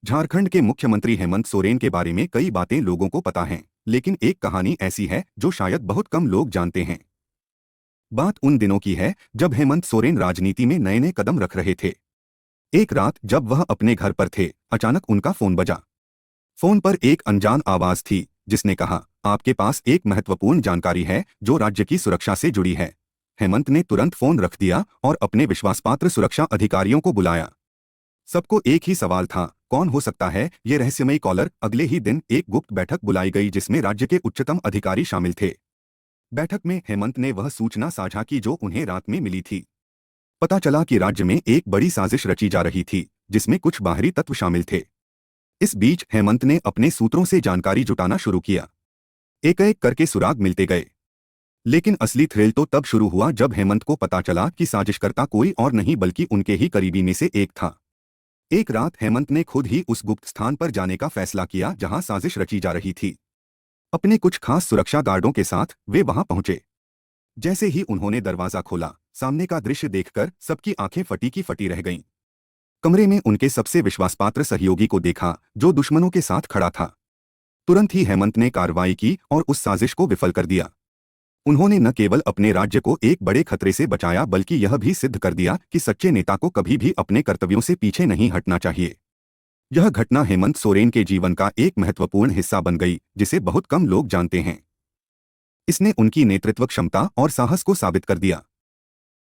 झारखंड के मुख्यमंत्री हेमंत सोरेन के बारे में कई बातें लोगों को पता हैं, लेकिन एक कहानी ऐसी है जो शायद बहुत कम लोग जानते हैं। बात उन दिनों की है जब हेमंत सोरेन राजनीति में नए नए कदम रख रहे थे। एक रात जब वह अपने घर पर थे, अचानक उनका फोन बजा। फोन पर एक अनजान आवाज थी जिसने कहा, आपके पास एक महत्वपूर्ण जानकारी है जो राज्य की सुरक्षा से जुड़ी है। हेमंत ने तुरंत फोन रख दिया और अपने विश्वासपात्र सुरक्षा अधिकारियों को बुलाया। सबको एक ही सवाल था, कौन हो सकता है ये रहस्यमयी कॉलर। अगले ही दिन एक गुप्त बैठक बुलाई गई जिसमें राज्य के उच्चतम अधिकारी शामिल थे। बैठक में हेमंत ने वह सूचना साझा की जो उन्हें रात में मिली थी। पता चला कि राज्य में एक बड़ी साजिश रची जा रही थी जिसमें कुछ बाहरी तत्व शामिल थे। इस बीच हेमंत ने अपने सूत्रों से जानकारी जुटाना शुरू किया। एक एक करके सुराग मिलते गए, लेकिन असली थ्रिल तो तब शुरू हुआ जब हेमंत को पता चला कि साजिशकर्ता कोई और नहीं बल्कि उनके ही करीबी में से एक था। एक रात हेमंत ने खुद ही उस गुप्त स्थान पर जाने का फैसला किया जहां साजिश रची जा रही थी। अपने कुछ खास सुरक्षा गार्डों के साथ वे वहां पहुंचे। जैसे ही उन्होंने दरवाजा खोला, सामने का दृश्य देखकर सबकी आंखें फटी की फटी रह गईं। कमरे में उनके सबसे विश्वासपात्र सहयोगी को देखा जो दुश्मनों के साथ खड़ा था। तुरंत ही हेमंत ने कार्रवाई की और उस साजिश को विफल कर दिया। उन्होंने न केवल अपने राज्य को एक बड़े खतरे से बचाया बल्कि यह भी सिद्ध कर दिया कि सच्चे नेता को कभी भी अपने कर्तव्यों से पीछे नहीं हटना चाहिए। यह घटना हेमंत सोरेन के जीवन का एक महत्वपूर्ण हिस्सा बन गई जिसे बहुत कम लोग जानते हैं। इसने उनकी नेतृत्व क्षमता और साहस को साबित कर दिया।